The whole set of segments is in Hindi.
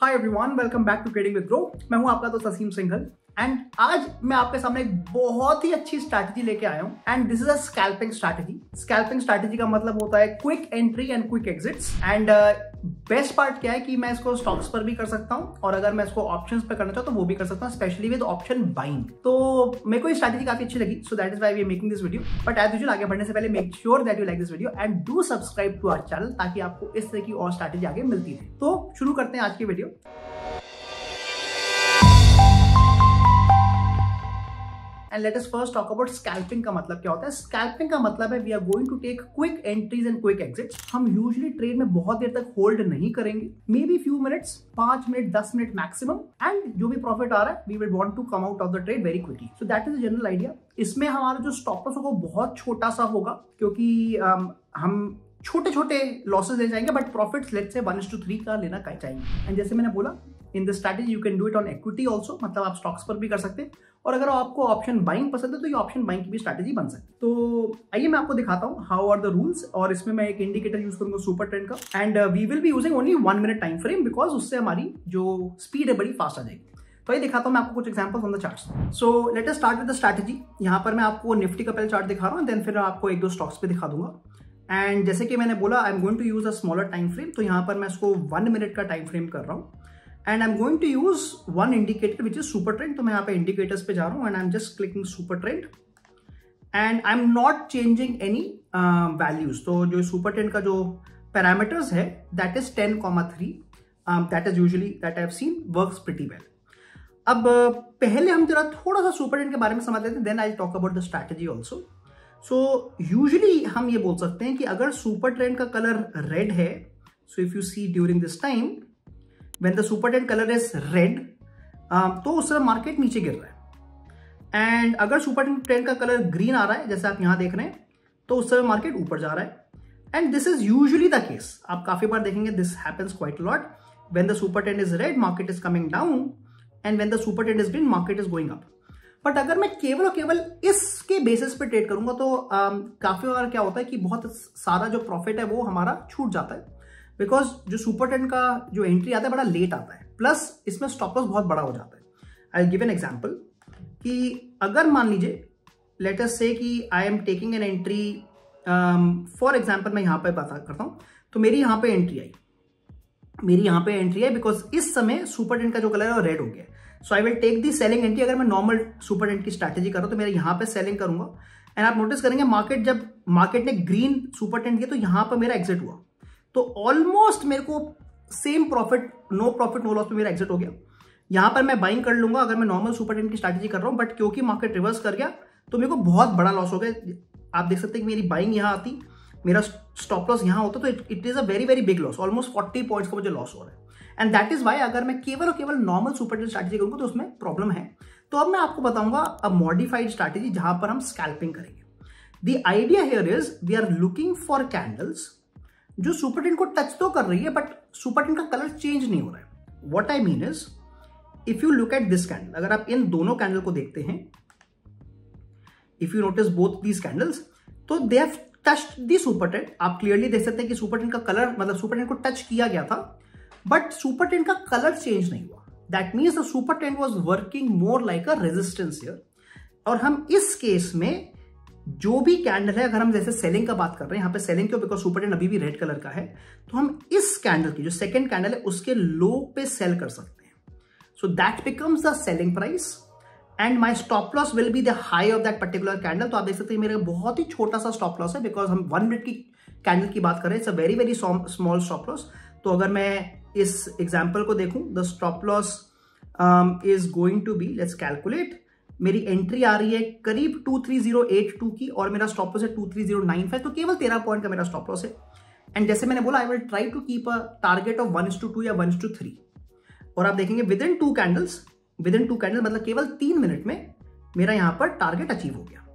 Hi everyone, welcome back to trading with Groww. मैं हूं आपका दोस्त असीम सिंघल एंड आज मैं आपके सामने एक बहुत ही अच्छी स्ट्रैटेजी लेके आया हूं and this is a scalping strategy. Scalping strategy का मतलब होता है quick entry and quick exits. And best part क्या है कि मैं इसको स्टॉक्स पर भी कर सकता हूं और अगर मैं इसको ऑप्शंस पे करना चाहूं तो वो भी कर सकता हूं, स्पेशली विद ऑप्शन बाइंग। तो मेरे को ये स्ट्रैटेजी काफी अच्छी लगी, so that is why we are making this video. But as usual आगे बढ़ने से पहले make sure that you like this video and do subscribe to our channel ताकि आपको इस तरह की और स्ट्रैटेजी आगे मिलती रहे। तो शुरू करते हैं आज की video. And let us first talk about scalping का मतलब क्या होता है। स्कैल्पिंग का मतलब है we are going to take quick entries and quick exits. हम यूजुअली ट्रेड में बहुत देर तक होल्ड नहीं करेंगे, maybe few minutes, 5 minute 10 minute maximum, and जो भी प्रॉफिट आ रहा है we will want to come out of the trade very quickly. So that is the general idea. इसमें हमारा जो स्टॉप लॉस होगा बहुत छोटा सा होगा क्योंकि हम छोटे छोटे लॉसेस ले जाएंगे बट प्रॉफिट्स लेट्स से 1:3 का लेना चाहेंगे। एंड जैसे मैंने बोला in the strategy you can do it on equity also, मतलब आप स्टॉक्स पर भी कर सकते हैं और अगर आपको ऑप्शन बाइंग पसंद है तो ये ऑप्शन बाइंग की भी स्ट्रैटेजी बन सकती है। तो आइए मैं आपको दिखाता हूँ हाउ आर द रूल्स। और इसमें मैं एक इंडिकेटर यूज करूंगा सुपर ट्रेंड का and we will be using only 1 minute time frame because उससे हमारी जो स्पीड है बड़ी फास्ट आ जाएगी। तो ये दिखाता हूँ मैं आपको कुछ examples on the charts. So let us start with the strategy. यहाँ पर मैं आपको निफ्टी का पहले चार्ट दिखा रहा हूँ, देन फिर आपको 1-2 स्टॉक्स पे दिखा दूंगा। एंड जैसे कि मैंने बोला I am going to use a smaller time frame, तो यहाँ पर मैं इसको 1 मिनट का टाइम फ्रेम कर रहा हूँ and I am going to use one indicator which is super trend. तो मैं यहाँ पे इंडिकेटर्स पे जा रहा हूँ and I am just clicking super trend and I am not changing any values. तो जो सुपर ट्रेंड का जो पैरामीटर्स है that is 10,3, that is usually that I have seen works pretty well. अब पहले हम जरा थोड़ा सा सुपर ट्रेंड के बारे में समझ लेते हैं, then I talk about the strategy also. So usually हम ये बोल सकते हैं कि अगर सुपर ट्रेंड का कलर रेड है, so if you see during this time when the super trend colour is red, तो उस समय मार्केट नीचे गिर रहा है। एंड अगर सुपर ट्रेंड का कलर ग्रीन आ रहा है जैसे आप यहां देख रहे हैं, तो उस समय मार्केट ऊपर जा रहा है। And this is usually the case, आप काफी बार देखेंगे this happens quite lot. When the super trend is red market is coming down and when the super trend is green market is going up. But अगर मैं केवल और केवल इसके बेसिस पे ट्रेड करूंगा तो काफी बार क्या होता है कि बहुत सारा जो प्रॉफिट है वो हमारा छूट जाता है बिकॉज जो सुपर ट्रेंड का जो एंट्री आता है बड़ा लेट आता है, प्लस इसमें स्टॉप लॉस बहुत बड़ा हो जाता है। I will give an example कि अगर मान लीजिए लेट अस से कि I am taking an entry, for example मैं यहां पे बता करता हूं, तो मेरी यहां पे एंट्री आई, बिकॉज इस समय सुपर ट्रेंड का जो कलर है वो रेड हो गया। So I will take the selling entry. अगर मैं नॉर्मल सुपर ट्रेंड की स्ट्रैटेजी कर रहा हूं तो मेरा यहां पे सेलिंग करूंगा एंड आप नोटिस करेंगे जब मार्केट ने ग्रीन सुपर ट्रेंड किया तो यहां पर मेरा एग्जिट हुआ, तो ऑलमोस्ट मेरे को सेम प्रॉफिट नो लॉस पे मेरा एग्जिट हो गया। यहां पर मैं बाइंग कर लूंगा अगर मैं नॉर्मल सुपर ट्रेंड की स्ट्रैटेजी कर रहा हूं, बट क्योंकि मार्केट रिवर्स कर गया तो मेरे को बहुत बड़ा लॉस हो गया। आप देख सकते हैं कि मेरी बाइंग यहां आती, मेरा स्टॉप लॉस यहां होता, तो it is a very very big loss, almost 40 points का मुझे लॉस हो रहा है। एंड दैट इज वाई अगर मैं केवल और केवल नॉर्मल सुपर ट्रेंड स्ट्रैटेजी करूंगा तो उसमें प्रॉब्लम है। तो अब मैं आपको बताऊंगा अ मॉडिफाइड स्ट्रैटेजी जहां पर हम स्कैल्पिंग करेंगे। The idea here is we are looking for candles जो सुपर ट्रेंड को टच तो कर रही है बट सुपर ट्रेंड का कलर चेंज नहीं हो रहा है। What I mean is if you look at this candle, अगर आप इन दोनों कैंडल को देखते हैं, if you notice both these candles, तो they have touched the super trend. आप क्लियरली देख सकते हैं कि सुपर ट्रेंड का कलर मतलब सुपर ट्रेंड को टच किया गया था बट सुपर ट्रेंड का कलर चेंज नहीं हुआ। That means the super trend was working more like a resistance here. और हम इस केस में जो भी कैंडल है, अगर हम जैसे सेलिंग का बात कर रहे हैं, यहाँ पे सेलिंग क्यों, बिकॉज सुपर ट्रेंड अभी भी रेड कलर का है, तो हम इस कैंडल की जो सेकंड कैंडल है उसके लो पे सेल कर सकते हैं। So that becomes the selling price and my stop loss will be the high of that particular candle. तो आप देख सकते हैं मेरा बहुत ही छोटा सा स्टॉप लॉस है बिकॉज हम 1 मिनट की कैंडल की बात कर रहे हैं, it's a very very small stop loss. तो अगर मैं इस एग्जाम्पल को देखूं, the stop loss is going to be, let's calculate, मेरी एंट्री आ रही है करीब 23082 की और मेरा स्टॉप लॉस है 23095, तो केवल 13 पॉइंट का मेरा स्टॉप लॉस है। एंड जैसे मैंने बोला I will try to keep a target of 1:2 या 1:3। और आप देखेंगे विद इन टू कैंडल्स मतलब केवल 3 मिनट में मेरा यहां पर टारगेट अचीव हो गया।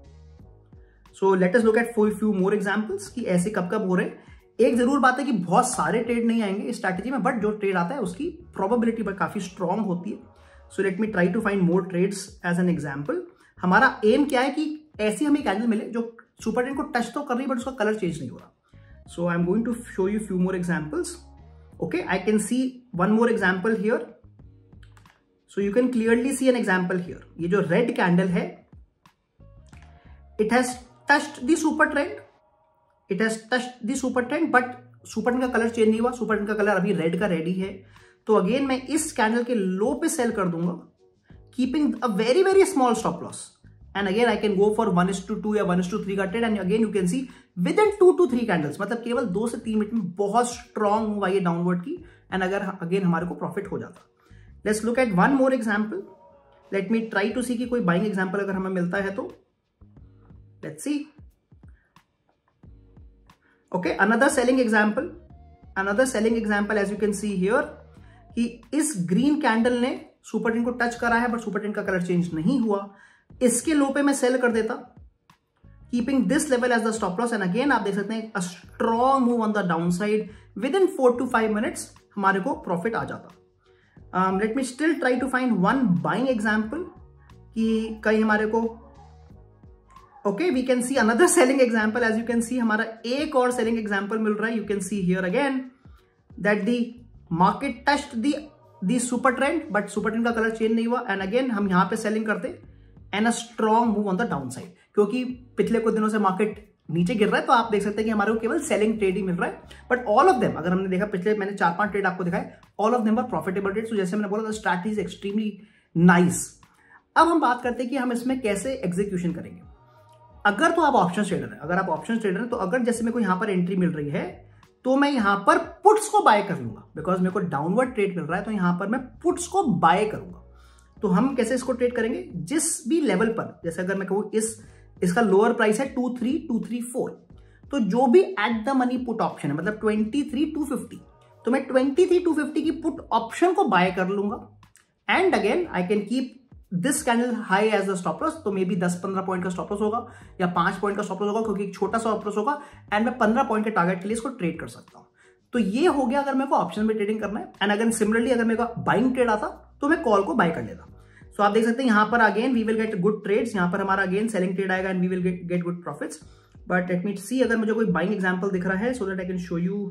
सो let us look at few more examples कि ऐसे कब कब हो रहे हैं। एक जरूर बात है कि बहुत सारे ट्रेड नहीं आएंगे इस स्ट्रैटेजी में, बट जो ट्रेड आता है उसकी प्रोबेबिलिटी पर काफी स्ट्रांग होती है। So let me try to find more trades as an example. हमारा एम क्या है कि ऐसी हमें कैंडल मिले जो सुपर ट्रेंड को टच तो कर रही है बट उसका कलर चेंज नहीं हो रहा। So I am going to show you few more examples Okay, I can see one more example here. So you can clearly see an example here. ये जो red candle है, it has touched the super trend. It has touched the super trend, but super trend का कलर चेंज नहीं हुआ. super trend का कलर अभी रेड का रेड ही है. तो अगेन मैं इस कैंडल के लो पे सेल कर दूंगा, keeping a very very small stop loss. And again I can go for 1:2 या 1:3 का trade. And again you can C with in 2 to 3 candles, मतलब केवल 2 से 3 मिनट में बहुत स्ट्रॉन्ग मूव आई है डाउनवर्ड की. एंड अगर अगेन हमारे को प्रॉफिट हो जाता. Let's look at one more example. Let me try to see कि कोई बाइंग एग्जाम्पल अगर हमें मिलता है तो. Let's see. Okay, another selling example as you can see here, कि इस ग्रीन कैंडल ने सुपर ट्रेंड को टच करा है, बट सुपर ट्रेंड का कलर चेंज नहीं हुआ. इसके लो पे मैं सेल कर देता, keeping this level as the stop loss. And again आप देख सकते हैं a strong move on the downside. Within 4 to 5 minutes हमारे को प्रॉफिट आ जाता. Let me still try to find one buying example कि कहीं हमारे को. Okay, we can see another selling example. As you can see, हमारा एक और selling example मिल रहा है. You can see here again that the market touched the super trend, but super trend का कलर चेंज नहीं हुआ. And again हम यहाँ पे selling करते and a strong move on the downside. क्योंकि पिछले कुछ दिनों से मार्केट नीचे गिर रहा है, तो आप देख सकते हैं कि हमारे को केवल सेलिंग ट्रेड ही मिल रहा है. बट ऑल ऑफ देम, अगर हमने देखा पिछले मैंने 4-5 ट्रेड आपको दिखाए, all of them are profitable trade. तो जैसे मैंने बोला, स्ट्रैटेजी इज एक्सट्रीमली नाइस. अब हम बात करते हैं कि हम इसमें कैसे एग्जीक्यूशन करेंगे. अगर तो आप ऑप्शन ट्रेडर हैं, अगर आप ऑप्शन ट्रेडर हैं, तो अगर जैसे मेरे को यहां पर एंट्री मिल रही है, तो मैं यहां पर पुट्स को बाय कर लूंगा. बिकॉज मेरे को डाउनवर्ड ट्रेड मिल रहा है, तो यहां पर मैं पुट्स को बाय करूंगा. तो हम कैसे इसको ट्रेड करेंगे, जिस भी लेवल पर, जैसे अगर मैं कहूं इसका लोअर प्राइस है 23,234, तो जो भी at the money put option है, मतलब 23,250, तो मैं 23,250 की पुट ऑप्शन को बाय कर लूंगा. And again I can keep this candle high as the stop loss. तो मे बी 10-15 पॉइंट का स्टॉप लॉस होगा या 5 पॉइंट का स्टॉप लॉस होगा, क्योंकि एक छोटा स्टॉप लॉस होगा. एंड मैं 15 पॉइंट के टारगेट के लिए इसको ट्रेड कर सकता हूं. तो ये हो गया अगर मेरे को ऑप्शन में ट्रेडिंग करना है. एंड अगर सिमिलरली अगर मेरे को बाइंग ट्रेड आता, तो मैं कॉल को बाय कर लेता. सो आप देख सकते हैं यहां पर again we will get good trades. यहां पर हमारा अगेन सेलिंग ट्रेड आएगा and we will get good profits. But let me see अगर मुझे कोई बाइंग एग्जांपल दिख रहा है, so that I can show you.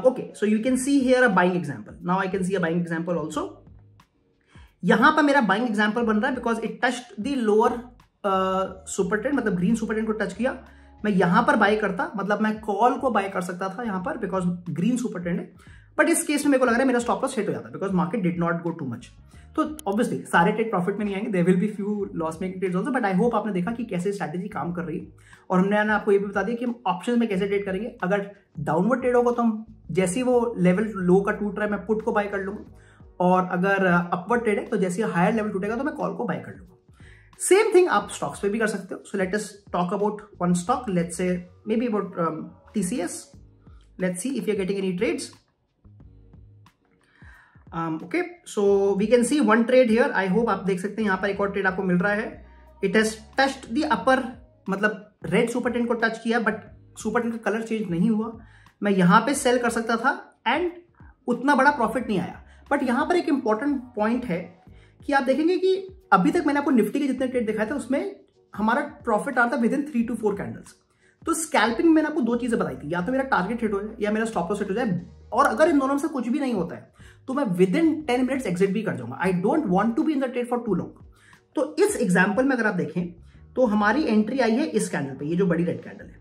Okay, so you can see here a buying example. Now I can see a buying example also. यहां पर मेरा बाइंग एग्जांपल बन रहा है because it touched the lower super trend, मतलब ग्रीन सुपर ट्रेंड को टच किया. मैं यहां पर बाय करता, मतलब मैं कॉल को बाय कर सकता था यहां पर, बिकॉज ग्रीन सुपर ट्रेंड है. बट इस केस में मेरे को लग रहा है मेरा स्टॉप लॉस हिट हो जाता, because market did not go too much. तो ऑब्वियसली सारे ट्रेड प्रॉफिट में नहीं आएंगे, there will be few loss making trades also. But I hope आपने देखा कि कैसे स्ट्रैटेजी काम कर रही है. और हमने आपको ये भी बता दिया कि हम ऑप्शन में कैसे ट्रेड करेंगे. अगर डाउनवर्ड ट्रेड होगा तो हम जैसे ही वो लेवल लो का टूट रहा है, मैं पुट को बाय कर लूंगा. और अगर अपवर्ड ट्रेड है, तो जैसे हायर लेवल टूटेगा तो मैं कॉल को बाय कर लूंगा. सेम थिंग आप स्टॉक्स पे भी कर सकते हो. So let us talk about one stock. Let's say maybe about TCS. Let's see if you are getting any trades. Okay, so we can see one trade here. I hope आप देख सकते हैं यहां पर एक और ट्रेड आपको मिल रहा है. It has touched the upper, मतलब रेड सुपर ट्रेंड को टच किया, बट सुपर ट्रेंड का कलर चेंज नहीं हुआ. मैं यहां पे सेल कर सकता था एंड उतना बड़ा प्रॉफिट नहीं आया. बट यहां पर एक इंपॉर्टेंट पॉइंट है कि आप देखेंगे कि अभी तक मैंने आपको निफ्टी के जितने ट्रेड दिखाए थे, उसमें हमारा प्रॉफिट आता विद इन 3 to 4 कैंडल्स. तो स्कैल्पिंग में मैंने आपको 2 चीजें बताई थी, या तो मेरा टारगेट हिट हो जाए या मेरा स्टॉप लॉस हिट हो जाए. और अगर इन दोनों में से कुछ भी नहीं होता है, तो मैं विद इन 10 मिनट्स एग्जिट भी कर जाऊंगा. I don't want to be in the trade for too long. तो इस एग्जांपल में अगर आप देखें, तो हमारी एंट्री आई है इस कैंडल पे, ये जो बड़ी रेड कैंडल है.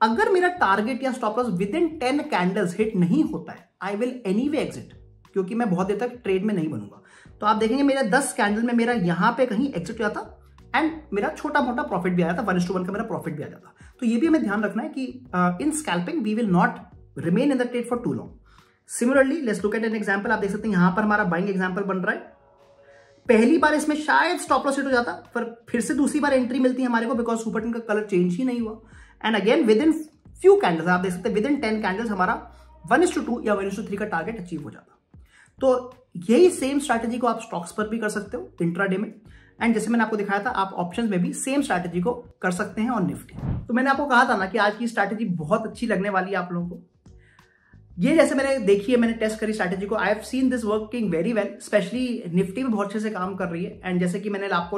अगर मेरा टारगेट या stop loss with in 10 candles hit नहीं होता है, आई विल एनीवे एग्जिट, क्योंकि मैं बहुत देर तक ट्रेड में नहीं बनूंगा. तो आप देखेंगे मेरा 10 कैंडल में मेरा यहां पे कहीं एग्जिट हो जाता एंड मेरा छोटा मोटा प्रॉफिट भी आ जाता, 1:1 का मेरा प्रॉफिट भी आ जाता. तो ये भी हमें ध्यान रखना है कि in scalping we will not remain in the trade for too long. Similarly let's look at an example. आप देख सकते हैं यहां पर हमारा बाइंग एग्जांपल बन रहा है. पहली बार इसमें शायद स्टॉप लॉस हिट हो जाता, पर फिर से दूसरी बार एंट्री मिलती है हमारे को, बिकॉज सुपर ट्रेंड का कलर चेंज ही नहीं हुआ. And again with in few candles, आप देख सकते हैं विद इन 10 कैंडल्स हमारा 1:2 या 1:3 का टारगेट अचीव हो जाता. तो यही सेम स्ट्रैटेजी को आप स्टॉक्स पर भी कर सकते हो इंट्राडे में. एंड जैसे मैंने आपको दिखाया था, आप ऑप्शंस में भी सेम स्ट्रैटेजी को कर सकते हैं ऑन निफ्टी. तो मैंने आपको कहा था ना कि आज की स्ट्रैटेजी बहुत अच्छी लगने वाली है आप लोगों को. ये जैसे मैंने देखी है, मैंने टेस्ट करी स्ट्रैटेजी को, आई have seen this working very well. Specially Nifty भी बहुत अच्छे से काम कर रही है. एंड जैसे कि मैंने आपको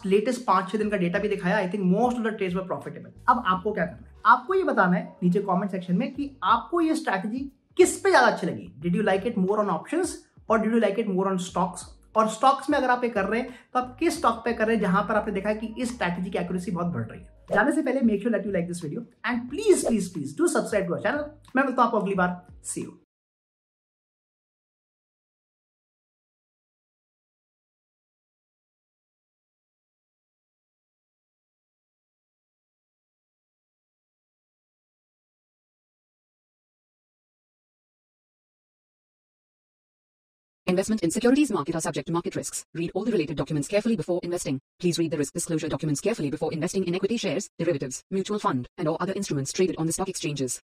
लेटेस्ट 5-6 दिन का डेटा भी दिखाया, I think most of the trades were profitable. अब आपको क्या करना है, आपको ये बताना है नीचे कमेंट सेक्शन में कि आपको ये स्ट्रैटेजी किस पे ज्यादा अच्छी लगी? Did you like it more on options और did you like it more on stocks? और स्टॉक्स में अगर आप ये कर रहे हैं तो आप किस स्टॉक पे कर रहे हैं जहां पर आपने देखा है कि इस स्ट्रैटेजी की एक्यूरेसी बहुत बढ़ रही है? जाने से पहले make sure that you like this video and please please please do subscribe to our channel. मैं मिलता हूं आपको अगली बार। See you. Investment in securities market are subject to market risks. Read all the related documents carefully before investing. Please read the risk disclosure documents carefully before investing in equity shares, derivatives, mutual fund, and or other instruments traded on the stock exchanges.